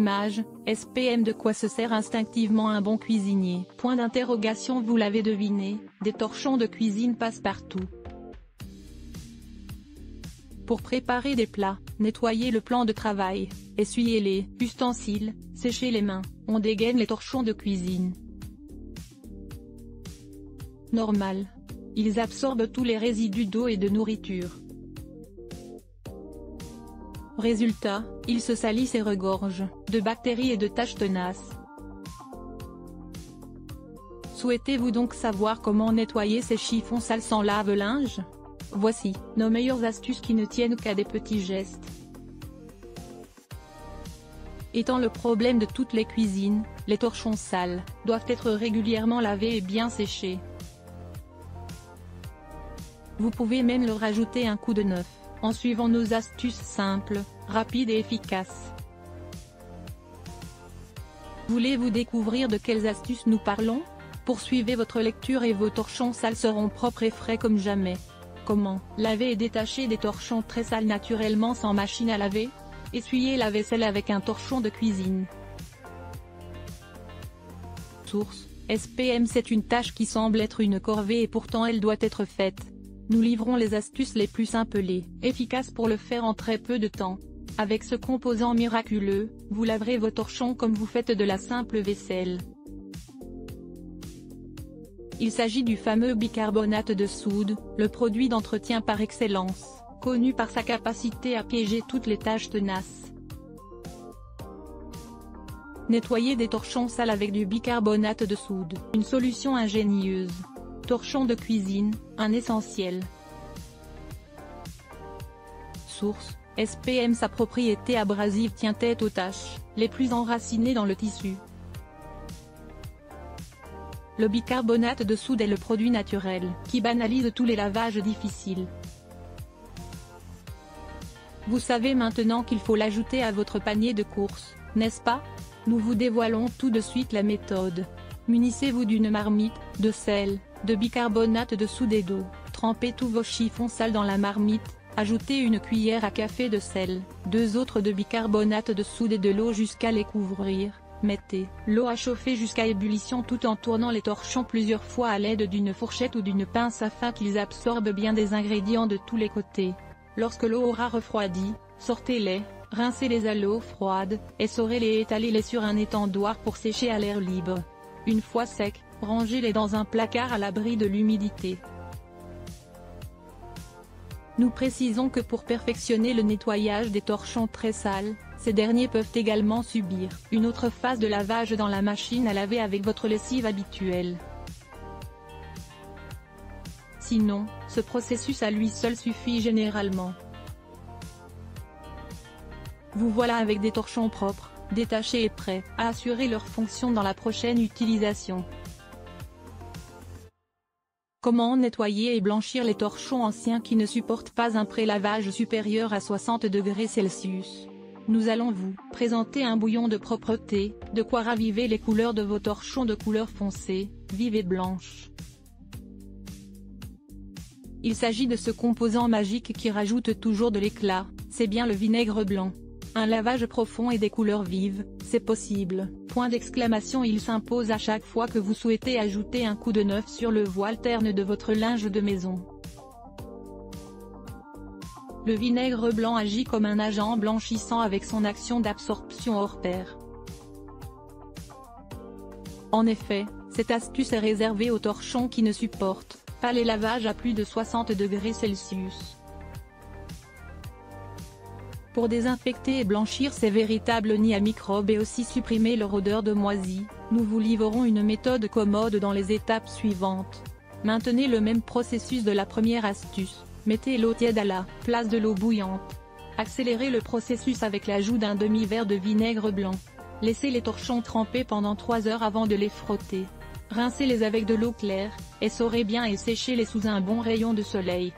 image, SPM. De quoi se sert instinctivement un bon cuisinier? Point d'interrogation. Vous l'avez deviné, des torchons de cuisine passe-partout. Pour préparer des plats, nettoyez le plan de travail, essuyez les ustensiles, séchez les mains, on dégaine les torchons de cuisine. Normal. Ils absorbent tous les résidus d'eau et de nourriture. Résultat, ils se salissent et regorgent de bactéries et de taches tenaces. Souhaitez-vous donc savoir comment nettoyer ces chiffons sales sans lave-linge? Voici nos meilleures astuces qui ne tiennent qu'à des petits gestes. Étant le problème de toutes les cuisines, les torchons sales doivent être régulièrement lavés et bien séchés. Vous pouvez même leur ajouter un coup de neuf, en suivant nos astuces simples, rapides et efficaces. Voulez-vous découvrir de quelles astuces nous parlons? Poursuivez votre lecture et vos torchons sales seront propres et frais comme jamais. Comment laver et détacher des torchons très sales naturellement sans machine à laver? Essuyez la vaisselle avec un torchon de cuisine. Source: SPM. C'est une tâche qui semble être une corvée et pourtant elle doit être faite. Nous livrons les astuces les plus simples et efficaces pour le faire en très peu de temps. Avec ce composant miraculeux, vous laverez vos torchons comme vous faites de la simple vaisselle. Il s'agit du fameux bicarbonate de soude, le produit d'entretien par excellence, connu par sa capacité à piéger toutes les taches tenaces. Nettoyer des torchons sales avec du bicarbonate de soude, une solution ingénieuse. Torchons de cuisine, un essentiel. Source: SPM. Sa propriété abrasive tient tête aux taches les plus enracinées dans le tissu. Le bicarbonate de soude est le produit naturel qui banalise tous les lavages difficiles. Vous savez maintenant qu'il faut l'ajouter à votre panier de courses, n'est-ce pas? Nous vous dévoilons tout de suite la méthode. Munissez-vous d'une marmite, de sel, de bicarbonate de soude et d'eau. Trempez tous vos chiffons sales dans la marmite, ajoutez une cuillère à café de sel, 2 autres de bicarbonate de soude et de l'eau jusqu'à les couvrir. Mettez l'eau à chauffer jusqu'à ébullition tout en tournant les torchons plusieurs fois à l'aide d'une fourchette ou d'une pince afin qu'ils absorbent bien des ingrédients de tous les côtés. Lorsque l'eau aura refroidi, sortez-les, rincez-les à l'eau froide, essorez-les et étalez-les sur un étendoir pour sécher à l'air libre. Une fois secs, rangez-les dans un placard à l'abri de l'humidité. Nous précisons que pour perfectionner le nettoyage des torchons très sales, ces derniers peuvent également subir une autre phase de lavage dans la machine à laver avec votre lessive habituelle. Sinon, ce processus à lui seul suffit généralement. Vous voilà avec des torchons propres, détachés et prêts à assurer leur fonction dans la prochaine utilisation. Comment nettoyer et blanchir les torchons anciens qui ne supportent pas un prélavage supérieur à 60 degrés Celsius? Nous allons vous présenter un bouillon de propreté, de quoi raviver les couleurs de vos torchons de couleur foncée, vive et blanche. Il s'agit de ce composant magique qui rajoute toujours de l'éclat, c'est bien le vinaigre blanc. Un lavage profond et des couleurs vives, c'est possible. Point d'exclamation. Il s'impose à chaque fois que vous souhaitez ajouter un coup de neuf sur le voile terne de votre linge de maison. Le vinaigre blanc agit comme un agent blanchissant avec son action d'absorption hors pair. En effet, cette astuce est réservée aux torchons qui ne supportent pas les lavages à plus de 60 degrés Celsius. Pour désinfecter et blanchir ces véritables nids à microbes et aussi supprimer leur odeur de moisi, nous vous livrerons une méthode commode dans les étapes suivantes. Maintenez le même processus de la première astuce, mettez l'eau tiède à la place de l'eau bouillante. Accélérez le processus avec l'ajout d'un demi-verre de vinaigre blanc. Laissez les torchons tremper pendant 3 heures avant de les frotter. Rincez-les avec de l'eau claire, essorez bien et séchez-les sous un bon rayon de soleil.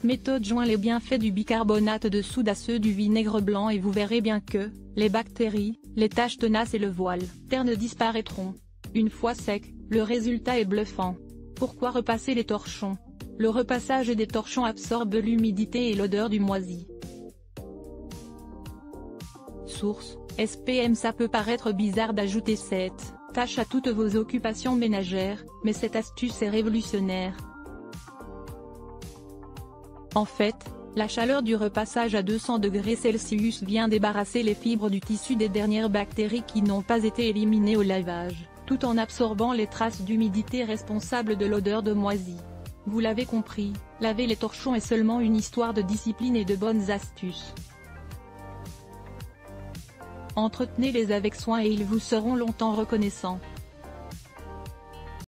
Méthode: joint les bienfaits du bicarbonate de soude à ceux du vinaigre blanc et vous verrez bien que les bactéries, les taches tenaces et le voile terne disparaîtront. Une fois sec, le résultat est bluffant. Pourquoi repasser les torchons? Le repassage des torchons absorbe l'humidité et l'odeur du moisi. source. SPM. Ça peut paraître bizarre d'ajouter cette tâche à toutes vos occupations ménagères, mais cette astuce est révolutionnaire. En fait, la chaleur du repassage à 200 degrés Celsius vient débarrasser les fibres du tissu des dernières bactéries qui n'ont pas été éliminées au lavage, tout en absorbant les traces d'humidité responsables de l'odeur de moisi. Vous l'avez compris, laver les torchons est seulement une histoire de discipline et de bonnes astuces. Entretenez-les avec soin et ils vous seront longtemps reconnaissants.